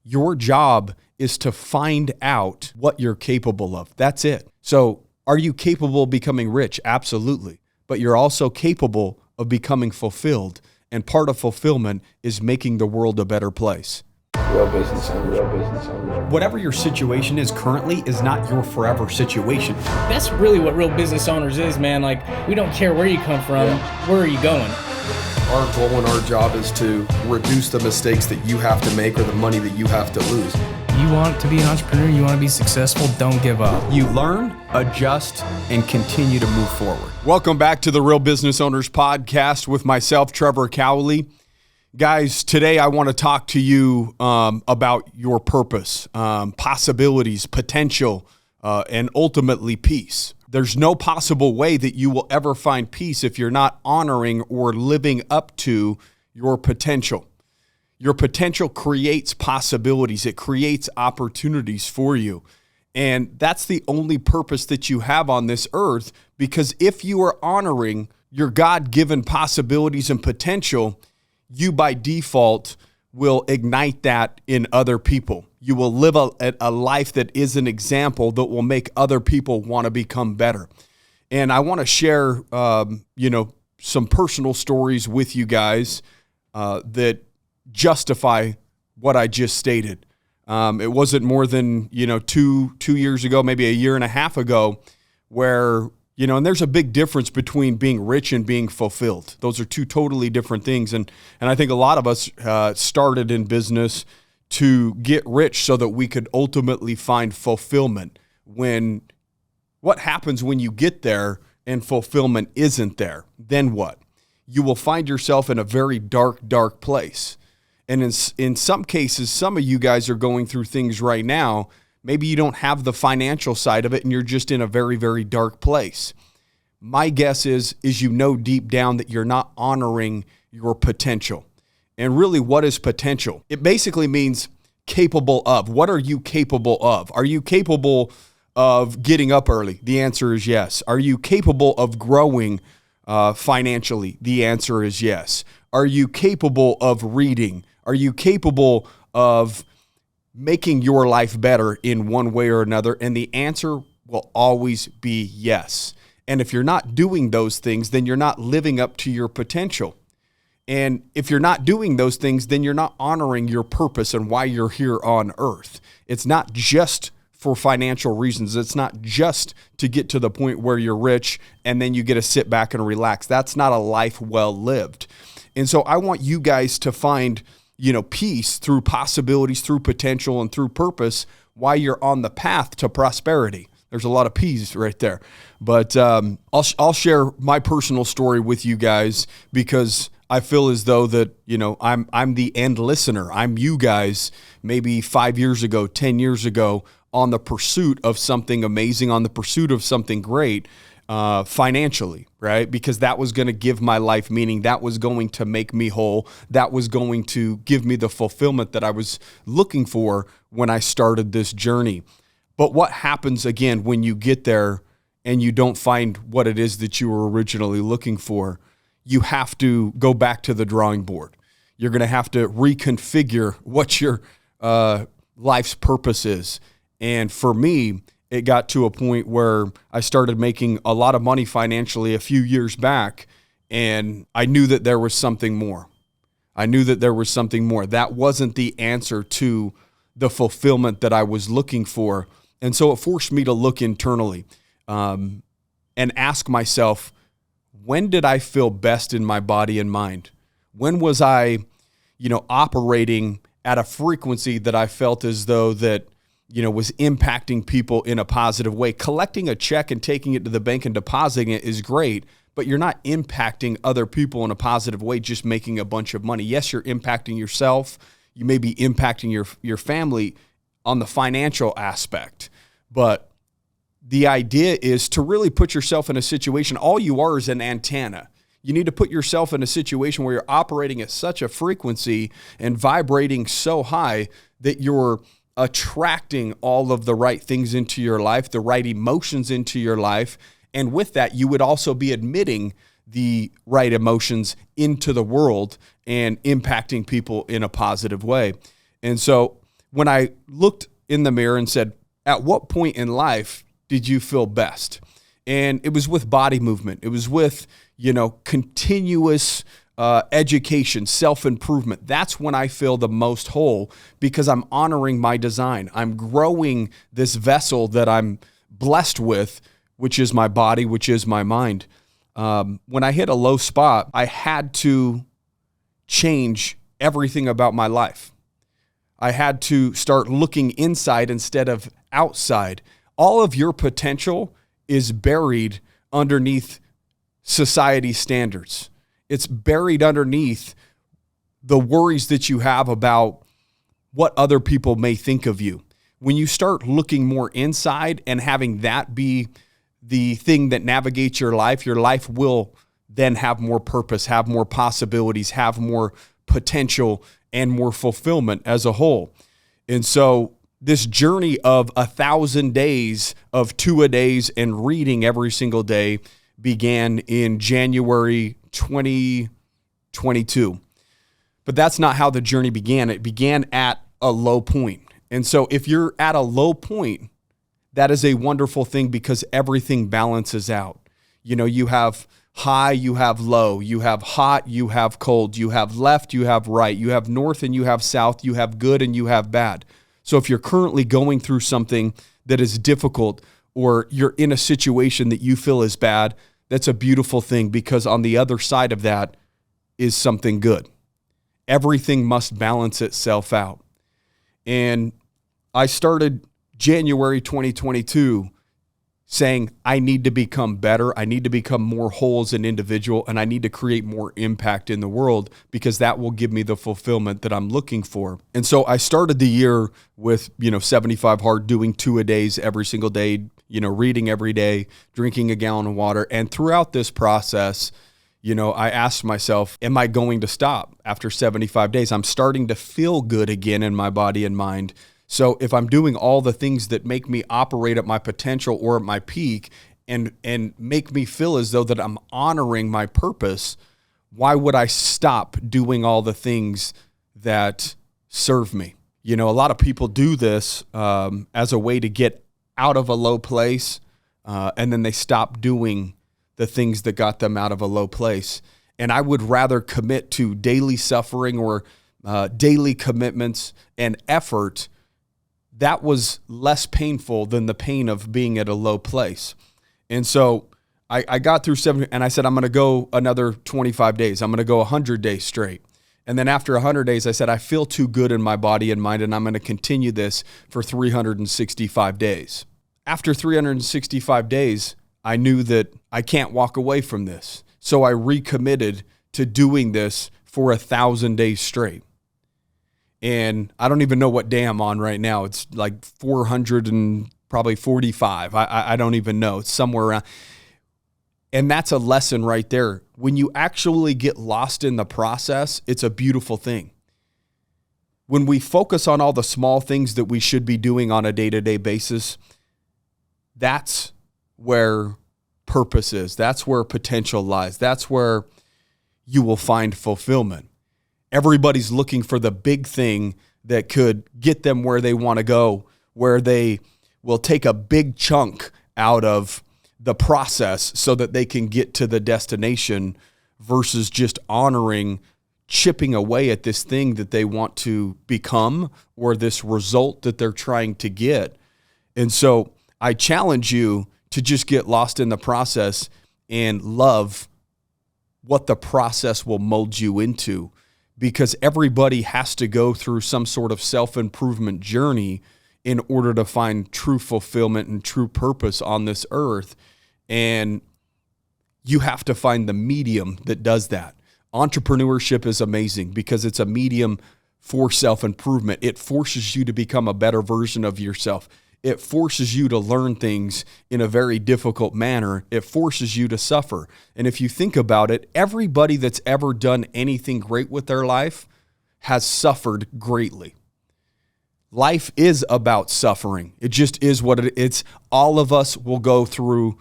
Your job is to find out what you're capable of. That's it. So are you capable of becoming rich? Absolutely. But you're also capable of becoming fulfilled. And part of fulfillment is making the world a better place. Real business owner. Whatever your situation is currently is not your forever situation. That's really what real business owners is, man. Like, we don't care where you come from, where are you going? Our goal and our job is to reduce the mistakes that you have to make or the money that you have to lose. You want to be an entrepreneur, you want to be successful, don't give up. You learn, adjust, and continue to move forward. Welcome back to the Real Business Owners Podcast with myself, Trevor Cowley. Guys, today I want to talk to you about your purpose, possibilities, potential, and ultimately peace. There's no possible way that you will ever find peace if you're not honoring or living up to your potential. Your potential creates possibilities. It creates opportunities for you. And that's the only purpose that you have on this earth, because if you are honoring your God-given possibilities and potential, you by default will ignite that in other people. You will live a life that is an example that will make other people want to become better. And I want to share, some personal stories with you guys that justify what I just stated. It wasn't more than, 2 years ago, maybe a year and a half ago, where, and there's a big difference between being rich and being fulfilled. Those are two totally different things. And I think a lot of us started in business to get rich so that we could ultimately find fulfillment. What happens when you get there and fulfillment isn't there? Then what? You will find yourself in a very dark place. And in some cases, some of you guys are going through things right now. Maybe you don't have the financial side of it and you're just in a very, very dark place. My guess is deep down that you're not honoring your potential. And really, what is potential? It basically means capable of. What are you capable of? Are you capable of getting up early? The answer is yes. Are you capable of growing financially? The answer is yes. Are you capable of reading? Are you capable of making your life better in one way or another? And the answer will always be yes. And if you're not doing those things, then you're not living up to your potential. And if you're not doing those things, then you're not honoring your purpose and why you're here on earth. It's not just for financial reasons. It's not just to get to the point where you're rich and then you get to sit back and relax. That's not a life well lived. And so I want you guys to find, peace through possibilities, through potential, and through purpose while you're on the path to prosperity. There's a lot of P's right there. But I'll share my personal story with you guys because I feel as though that, I'm the end listener. I'm you guys maybe 5 years ago, 10 years ago on the pursuit of something amazing, on the pursuit of something great financially, right? Because that was going to give my life meaning. That was going to make me whole. That was going to give me the fulfillment that I was looking for when I started this journey. But what happens again when you get there and you don't find what it is that you were originally looking for? You have to go back to the drawing board. You're going to have to reconfigure what your life's purpose is. And for me, it got to a point where I started making a lot of money financially a few years back, and I knew that there was something more. That wasn't the answer to the fulfillment that I was looking for. And so it forced me to look internally and ask myself, when did I feel best in my body and mind? When was I, operating at a frequency that I felt as though that, was impacting people in a positive way? Collecting a check and taking it to the bank and depositing it is great, but you're not impacting other people in a positive way, just making a bunch of money. Yes, you're impacting yourself. You may be impacting your family on the financial aspect, but the idea is to really put yourself in a situation. All you are is an antenna. You need to put yourself in a situation where you're operating at such a frequency and vibrating so high that you're attracting all of the right things into your life, the right emotions into your life. And with that, you would also be admitting the right emotions into the world and impacting people in a positive way. And so when I looked in the mirror and said, at what point in life did you feel best? And it was with body movement. It was with, continuous education, self-improvement. That's when I feel the most whole, because I'm honoring my design. I'm growing this vessel that I'm blessed with, which is my body, which is my mind. When I hit a low spot, I had to change everything about my life. I had to start looking inside instead of outside. All of your potential is buried underneath society standards. It's buried underneath the worries that you have about what other people may think of you. When you start looking more inside and having that be the thing that navigates your life will then have more purpose, have more possibilities, have more potential, and more fulfillment as a whole. And so this journey of 1,000 days of 2-a-days and reading every single day began in January 2022. But that's not how the journey began. It began at a low point. And so if you're at a low point, that is a wonderful thing, because everything balances out. You have high, you have low, you have hot, you have cold, you have left, you have right, you have north and you have south, you have good and you have bad. So if you're currently going through something that is difficult, or you're in a situation that you feel is bad, that's a beautiful thing, because on the other side of that is something good. Everything must balance itself out. And I started January 2022 saying, I need to become better. I need to become more whole as an individual, and I need to create more impact in the world, because that will give me the fulfillment that I'm looking for. And so I started the year with, 75 hard, doing 2-a-days every single day, reading every day, drinking a gallon of water. And throughout this process, I asked myself, am I going to stop after 75 days? I'm starting to feel good again in my body and mind. So if I'm doing all the things that make me operate at my potential or at my peak and make me feel as though that I'm honoring my purpose, why would I stop doing all the things that serve me? A lot of people do this as a way to get out of a low place, and then they stop doing the things that got them out of a low place. And I would rather commit to daily suffering or daily commitments and effort that was less painful than the pain of being at a low place. And so I got through 7, and I said, I'm going to go another 25 days. I'm going to go 100 days straight. And then after 100 days, I said, I feel too good in my body and mind, and I'm going to continue this for 365 days. After 365 days, I knew that I can't walk away from this. So I recommitted to doing this for 1,000 days straight. And I don't even know what day I'm on right now. It's like 400 and probably 45. I don't even know. It's somewhere around. And that's a lesson right there. When you actually get lost in the process, it's a beautiful thing. When we focus on all the small things that we should be doing on a day-to-day basis, that's where purpose is. That's where potential lies. That's where you will find fulfillment. Everybody's looking for the big thing that could get them where they want to go, where they will take a big chunk out of the process so that they can get to the destination, versus just honoring chipping away at this thing that they want to become or this result that they're trying to get. And so I challenge you to just get lost in the process and love what the process will mold you into, because everybody has to go through some sort of self-improvement journey in order to find true fulfillment and true purpose on this earth. And you have to find the medium that does that. Entrepreneurship is amazing because it's a medium for self-improvement. It forces you to become a better version of yourself. It forces you to learn things in a very difficult manner. It forces you to suffer. And if you think about it, everybody that's ever done anything great with their life has suffered greatly. Life is about suffering. It just is what it's. All of us will go through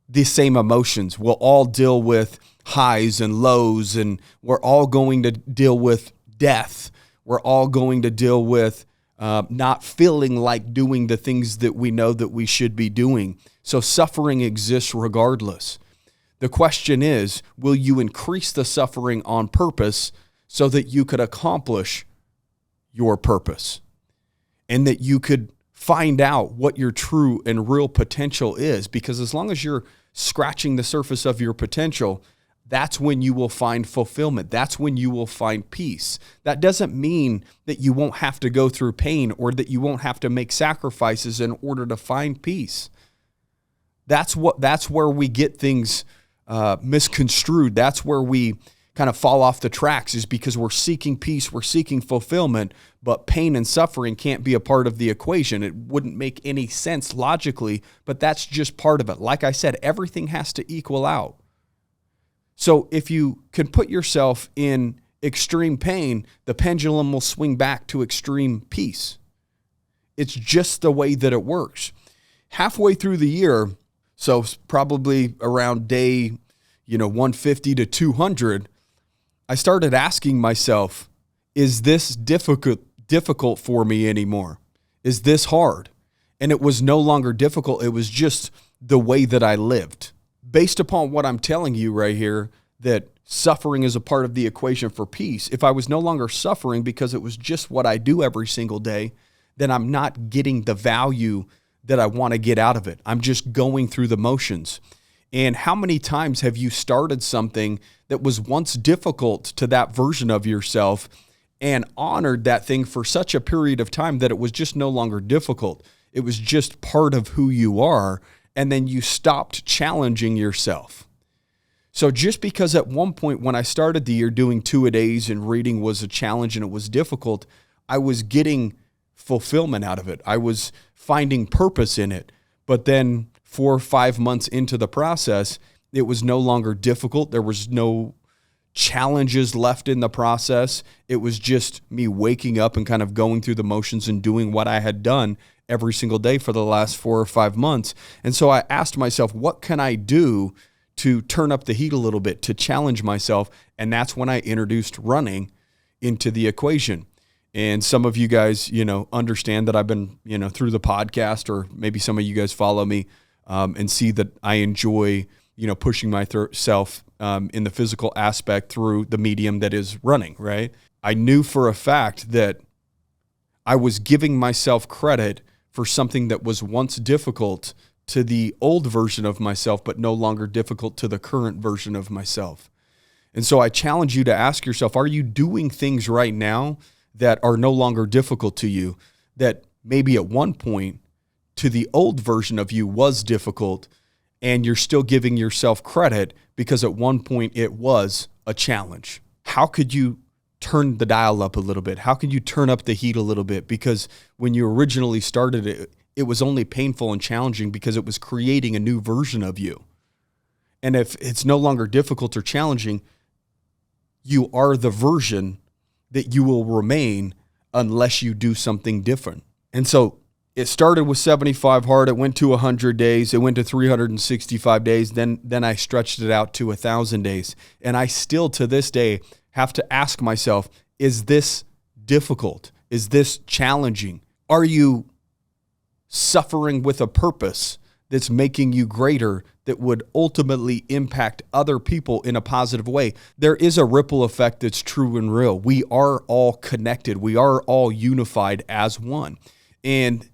the same emotions. We'll all deal with highs and lows, and we're all going to deal with death. We're all going to deal with not feeling like doing the things that we know that we should be doing. So suffering exists regardless. The question is, will you increase the suffering on purpose so that you could accomplish your purpose and that you could find out what your true and real potential is? Because as long as you're scratching the surface of your potential, that's when you will find fulfillment. That's when you will find peace. That doesn't mean that you won't have to go through pain or that you won't have to make sacrifices in order to find peace. That's where we get things misconstrued. That's where we kind of fall off the tracks, is because we're seeking peace, we're seeking fulfillment, but pain and suffering can't be a part of the equation. It wouldn't make any sense logically, but that's just part of it. Like I said, everything has to equal out. So if you can put yourself in extreme pain, the pendulum will swing back to extreme peace. It's just the way that it works. Halfway through the year, so probably around day, 150 to 200, I started asking myself, is this difficult for me anymore? Is this hard? And it was no longer difficult. It was just the way that I lived. Based upon what I'm telling you right here, that suffering is a part of the equation for peace. If I was no longer suffering because it was just what I do every single day, then I'm not getting the value that I want to get out of it. I'm just going through the motions. And how many times have you started something that was once difficult to that version of yourself and honored that thing for such a period of time that it was just no longer difficult? It was just part of who you are, and then you stopped challenging yourself. So just because at one point when I started the year doing 2-a-days and reading was a challenge and it was difficult, I was getting fulfillment out of it. I was finding purpose in it. But then 4 or 5 months into the process, it was no longer difficult. There was no challenges left in the process. It was just me waking up and kind of going through the motions and doing what I had done every single day for the last 4 or 5 months. And so I asked myself, what can I do to turn up the heat a little bit, to challenge myself? And that's when I introduced running into the equation. And some of you guys, understand that I've been, through the podcast, or maybe some of you guys follow me and see that I enjoy, pushing myself in the physical aspect through the medium that is running, right? I knew for a fact that I was giving myself credit for something that was once difficult to the old version of myself, but no longer difficult to the current version of myself. And so I challenge you to ask yourself, are you doing things right now that are no longer difficult to you, that maybe at one point to the old version of you was difficult, and you're still giving yourself credit because at one point it was a challenge? How could you turn the dial up a little bit? How could you turn up the heat a little bit? Because when you originally started it, it was only painful and challenging because it was creating a new version of you. And if it's no longer difficult or challenging, you are the version that you will remain unless you do something different. And so it started with 75 hard. It went to 100 days. It went to 365 days. Then I stretched it out to 1,000 days. And I still to this day have to ask myself, is this difficult? Is this challenging? Are you suffering with a purpose that's making you greater, that would ultimately impact other people in a positive way? There is a ripple effect that's true and real. We are all connected. We are all unified as one. And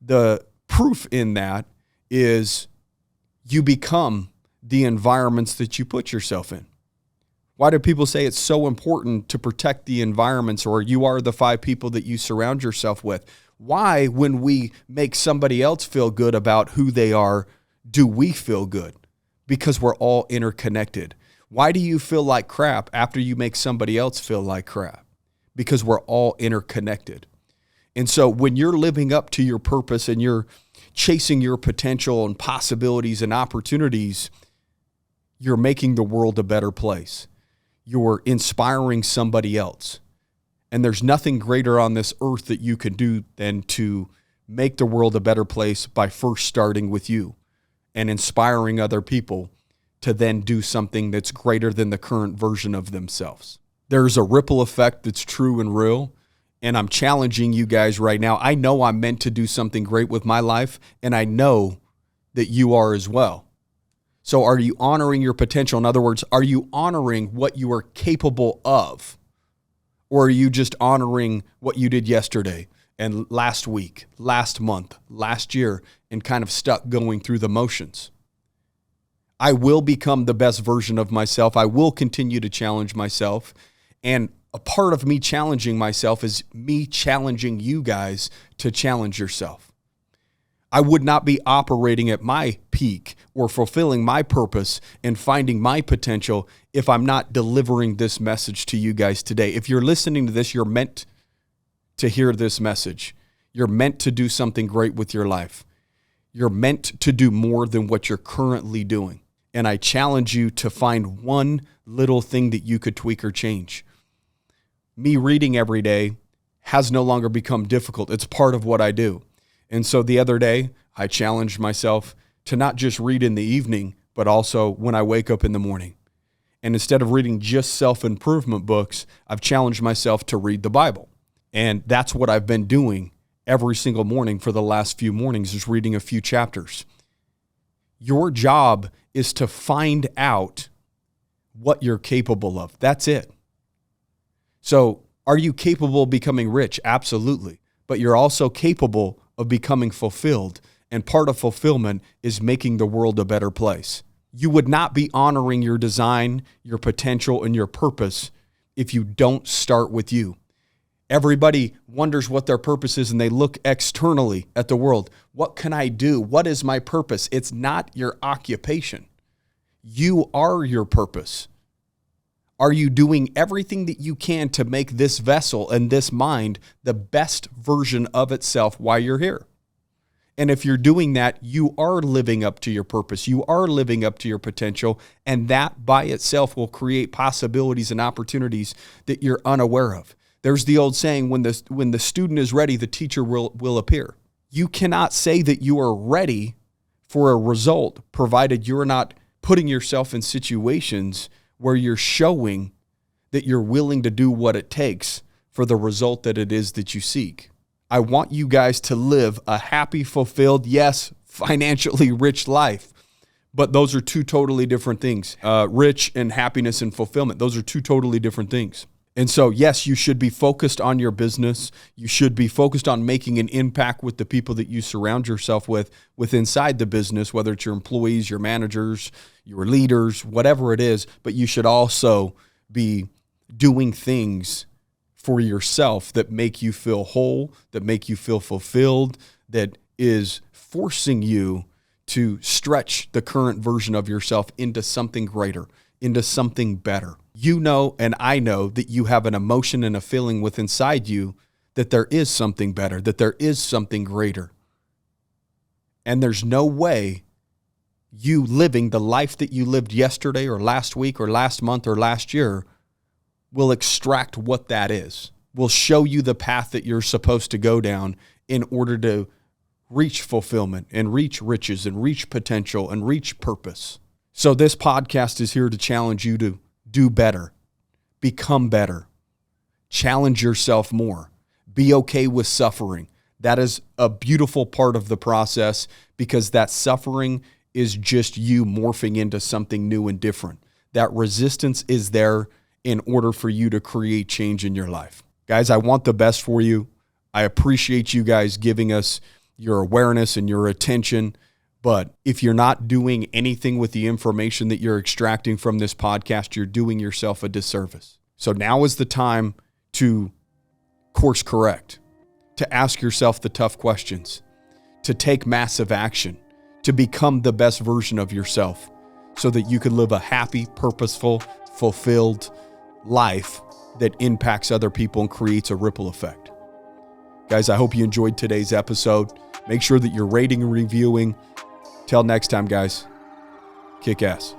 the proof in that is you become the environments that you put yourself in. Why do people say it's so important to protect the environments, or you are the 5 people that you surround yourself with? Why, when we make somebody else feel good about who they are, do we feel good? Because we're all interconnected. Why do you feel like crap after you make somebody else feel like crap? Because we're all interconnected. And so when you're living up to your purpose and you're chasing your potential and possibilities and opportunities, you're making the world a better place. You're inspiring somebody else. And there's nothing greater on this earth that you can do than to make the world a better place by first starting with you and inspiring other people to then do something that's greater than the current version of themselves. There's a ripple effect that's true and real. And I'm challenging you guys right now. I know I'm meant to do something great with my life, and I know that you are as well. So are you honoring your potential? In other words, are you honoring what you are capable of? Or are you just honoring what you did yesterday and last week, last month, last year, and kind of stuck going through the motions? I will become the best version of myself. I will continue to challenge myself. And a part of me challenging myself is me challenging you guys to challenge yourself. I would not be operating at my peak or fulfilling my purpose and finding my potential if I'm not delivering this message to you guys today. If you're listening to this, you're meant to hear this message. You're meant to do something great with your life. You're meant to do more than what you're currently doing. And I challenge you to find one little thing that you could tweak or change. Me reading every day has no longer become difficult. It's part of what I do. And so the other day, I challenged myself to not just read in the evening, but also when I wake up in the morning. And instead of reading just self-improvement books, I've challenged myself to read the Bible. And that's what I've been doing every single morning for the last few mornings, is reading a few chapters. Your job is to find out what you're capable of. That's it. So are you capable of becoming rich? Absolutely. But you're also capable of becoming fulfilled. And part of fulfillment is making the world a better place. You would not be honoring your design, your potential, and your purpose if you don't start with you. Everybody wonders what their purpose is, and they look externally at the world. What can I do? What is my purpose? It's not your occupation. You are your purpose. Are you doing everything that you can to make this vessel and this mind the best version of itself while you're here? And if you're doing that, you are living up to your purpose. You are living up to your potential. And that by itself will create possibilities and opportunities that you're unaware of. There's the old saying, when the student is ready, the teacher will appear. You cannot say that you are ready for a result, provided you're not putting yourself in situations where you're showing that you're willing to do what it takes for the result that it is that you seek. I want you guys to live a happy, fulfilled, yes, financially rich life. But those are two totally different things. Rich and happiness and fulfillment, those are two totally different things. And so, yes, you should be focused on your business. You should be focused on making an impact with the people that you surround yourself with inside the business, whether it's your employees, your managers, your leaders, whatever it is. But you should also be doing things for yourself that make you feel whole, that make you feel fulfilled, that is forcing you to stretch the current version of yourself into something greater, into something better. You know, and I know that you have an emotion and a feeling within inside you that there is something better, that there is something greater. And there's no way you living the life that you lived yesterday or last week or last month or last year will extract what that is, will show you the path that you're supposed to go down in order to reach fulfillment and reach riches and reach potential and reach purpose. So this podcast is here to challenge you to do better, become better, challenge yourself more, be okay with suffering. That is a beautiful part of the process, because that suffering is just you morphing into something new and different. That resistance is there in order for you to create change in your life. Guys, I want the best for you. I appreciate you guys giving us your awareness and your attention. But if you're not doing anything with the information that you're extracting from this podcast, you're doing yourself a disservice. So now is the time to course correct, to ask yourself the tough questions, to take massive action, to become the best version of yourself so that you can live a happy, purposeful, fulfilled life that impacts other people and creates a ripple effect. Guys, I hope you enjoyed today's episode. Make sure that you're rating and reviewing. Till next time, guys, kick ass.